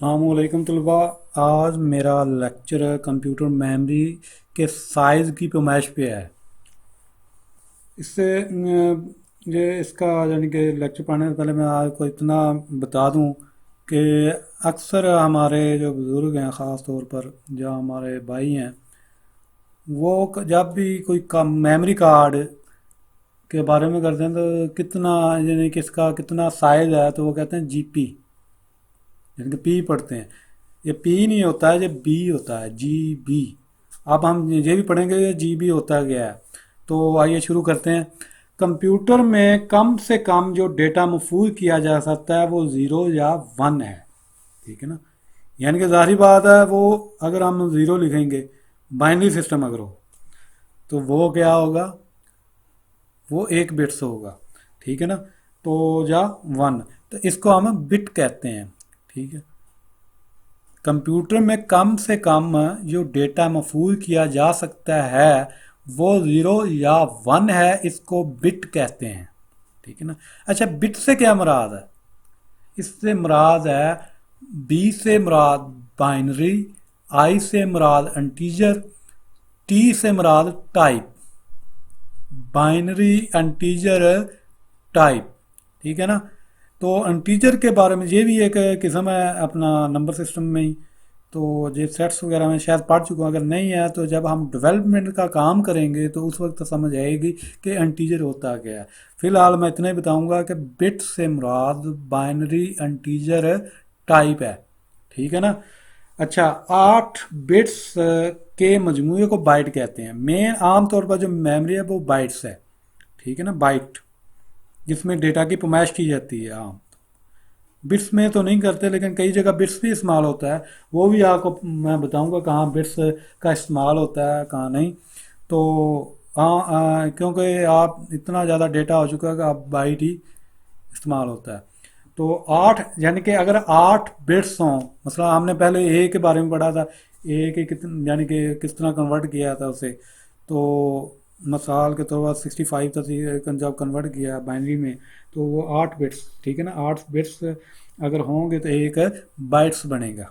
السلام علیکم طلباء. آج میرا لیکچر کمپیوٹر میموری کے سائز کی پیمائش پہ ہے. اس سے یہ اس کا یعنی کہ لیکچر پڑھنے سے پہلے میں آپ کو اتنا بتا دوں کہ اکثر ہمارے جو بزرگ ہیں، خاص طور پر جو ہمارے بھائی ہیں، وہ جب بھی کوئی میموری کارڈ کے بارے میں کرتے ہیں تو کتنا یعنی کہ اس کا کتنا سائز ہے تو وہ کہتے ہیں جی پی، یعنی کہ پی پڑھتے ہیں. یہ پی نہیں ہوتا ہے، یہ بی ہوتا ہے، جی بی. اب ہم یہ بھی پڑھیں گے یہ جی بی ہوتا گیا ہے. تو آئیے شروع کرتے ہیں. کمپیوٹر میں کم سے کم جو ڈیٹا محفوظ کیا جا سکتا ہے وہ 0 یا 1 ہے. ٹھیک ہے نا. یعنی کہ ظاہری بات ہے، وہ اگر ہم 0 لکھیں گے، بائنری سسٹم اگر ہو تو وہ کیا ہوگا، وہ 1 بٹس ہوگا. ٹھیک ہے نا. تو یا 1، تو اس کو ہم بٹ کہتے ہیں. ٹھیک ہے. کمپیوٹر میں کم سے کم جو ڈیٹا محفوظ کیا جا سکتا ہے وہ 0 یا 1 ہے، اس کو بٹ کہتے ہیں. ٹھیک ہے نا. اچھا، بٹ سے کیا مراد ہے؟ اس سے مراد ہے بی سے مراد بائنری، آئی سے مراد انٹیجر، ٹی سے مراد ٹائپ. Binary, integer, type. ٹھیک ہے نا. تو انٹیجر کے بارے میں یہ بھی ایک قسم ہے اپنا نمبر سسٹم میں ہی. تو یہ سیٹس وغیرہ میں شاید پڑھ چکا ہوں، اگر نہیں ہے تو جب ہم ڈیولپمنٹ کا کام کریں گے تو اس وقت سمجھ آئے گی کہ انٹیجر ہوتا کیا ہے. فی الحال میں اتنا ہی بتاؤں گا کہ بٹ سے مراد بائنری، انٹیجر، ٹائپ ہے. ٹھیک ہے نا. اچھا، 8 بٹس کے مجموعے کو بائٹ کہتے ہیں. مین عام طور پر جو میموری ہے وہ بائٹس ہے. ٹھیک ہے نا. بائٹ جس میں ڈیٹا کی پیمائش کی جاتی ہے. عام بٹس میں تو نہیں کرتے، لیکن کئی جگہ بٹس بھی استعمال ہوتا ہے. وہ بھی آپ کو میں بتاؤں گا کہاں بٹس کا استعمال ہوتا ہے کہاں نہیں. تو ہاں، کیونکہ آپ اتنا زیادہ ڈیٹا ہو چکا ہے کہ آپ بائٹ ہی استعمال ہوتا ہے. تو 8 یعنی کہ اگر 8 بٹس ہوں، مثلا ہم نے پہلے اے کے بارے میں پڑھا تھا، اے کے یعنی کہ کس طرح کنورٹ کیا تھا اسے. تو مثال کے طور پر 65 تک جب کنورٹ کیا بائنری میں تو وہ 8 بٹس. ٹھیک ہے نا. 8 بٹس اگر ہوں گے تو ایک بائٹس بنے گا.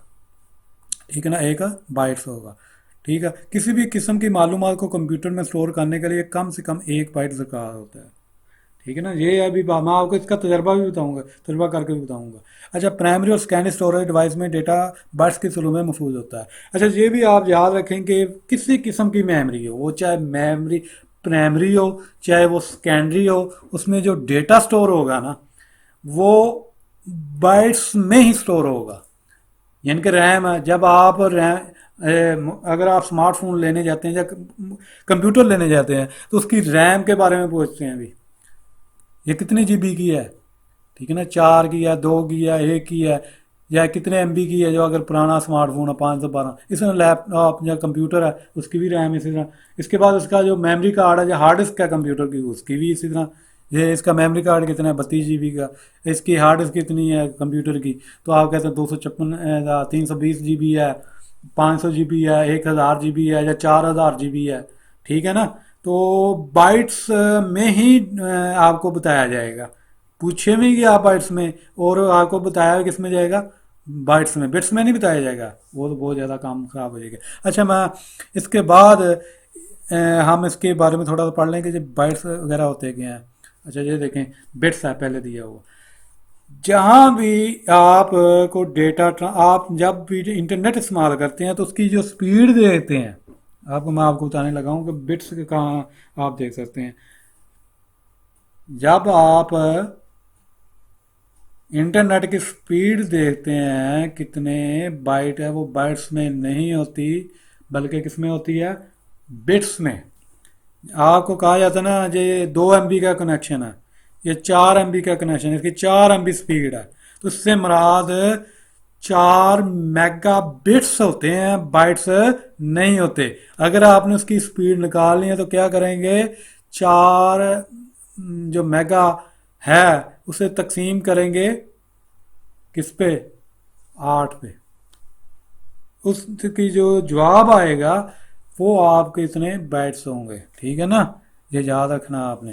ٹھیک ہے نا. ایک بائٹس ہوگا. ٹھیک ہے. کسی بھی قسم کی معلومات کو کمپیوٹر میں سٹور کرنے کے لیے کم سے کم 1 بائٹ درکار ہوتا ہے. ٹھیک ہے نا. یہ ابھی میں آپ کو اس کا تجربہ بھی بتاؤں گا، تجربہ کر کے بھی بتاؤں گا. اچھا، پرائمری اور سیکنڈری اسٹوریج ڈیوائس میں ڈیٹا بائٹس کی شکل میں محفوظ ہوتا ہے. اچھا، یہ بھی آپ یاد رکھیں کہ کسی قسم کی میموری ہو، وہ چاہے میموری پرائمری ہو چاہے وہ سیکنڈری ہو، اس میں جو ڈیٹا سٹور ہوگا نا وہ بائٹس میں ہی سٹور ہوگا. یعنی کہ ریم ہے. جب آپ اگر آپ اسمارٹ فون لینے جاتے ہیں یا کمپیوٹر لینے جاتے ہیں تو اس کی ریم کے بارے میں پوچھتے ہیں ابھی یہ کتنی جی بی کی ہے. ٹھیک ہے نا. 4 کی ہے، 2 کی ہے، 1 کی ہے، یا کتنے ایم بی کی ہے. جو اگر پرانا اسمارٹ فون ہے 512، اس طرح لیپ ٹاپ یا کمپیوٹر ہے اس کی بھی ریم اسی طرح. اس کے بعد اس کا جو میموری کارڈ ہے، جو ہارڈ ڈسک ہے کمپیوٹر کی، اس کی بھی اسی طرح. یہ اس کا میموری کارڈ کتنا ہے، 32 GB کا. اس کی ہارڈ ڈسک کتنی ہے کمپیوٹر کی، تو آپ کہتے ہیں 256 320 GB ہے، 500 GB ہے، 1000 GB ہے، یا 4000 GB ہے. ٹھیک ہے نا. تو بائٹس میں ہی آپ کو بتایا جائے گا. پوچھے بھی کہ آپ بائٹس میں، اور آپ کو بتایا کس میں جائے گا، بائٹس میں. بٹس میں نہیں بتایا جائے گا، وہ تو بہت زیادہ کام خراب ہو جائے گا. اچھا، میں اس کے بعد ہم اس کے بارے میں تھوڑا سا پڑھ لیں کہ جو بائٹس وغیرہ ہوتے کیا ہیں. اچھا، یہ دیکھیں بٹس ہے پہلے دیا ہوا. جہاں بھی آپ کو ڈیٹا آپ جب بھی انٹرنیٹ استعمال کرتے ہیں تو اس کی جو سپیڈ دیکھتے ہیں، میں آپ کو بتانے لگا ہوں کہ بٹس کہاں آپ دیکھ سکتے ہیں. جب آپ انٹرنیٹ کی سپیڈ دیکھتے ہیں کتنے بائٹ ہے، وہ بائٹس میں نہیں ہوتی بلکہ کس میں ہوتی ہے، بٹس میں. آپ کو کہا جاتا ہے نا یہ 2 MB کا کنیکشن ہے، یہ 4 MB کا کنیکشن ہے، اس کی 4 MB سپیڈ ہے. تو اس سے مراد 4 میگا بٹس ہوتے ہیں، بائٹس نہیں ہوتے. اگر آپ نے اس کی سپیڈ نکالنی ہے تو کیا کریں گے، 4 جو میگا ہے اسے تقسیم کریں گے کس پہ، 8 پہ. اس کی جو جواب آئے گا وہ آپ کے اتنے بائٹس ہوں گے. ٹھیک ہے نا. یہ یاد رکھنا آپ نے.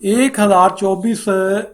1024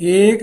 1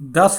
10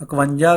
51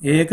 1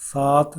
7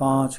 5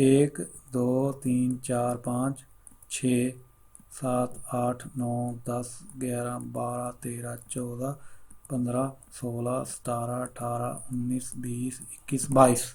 1 2 3 4 5 6 7 8 9 10 11 12 13 14 15 16 17 18 19 20 21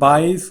22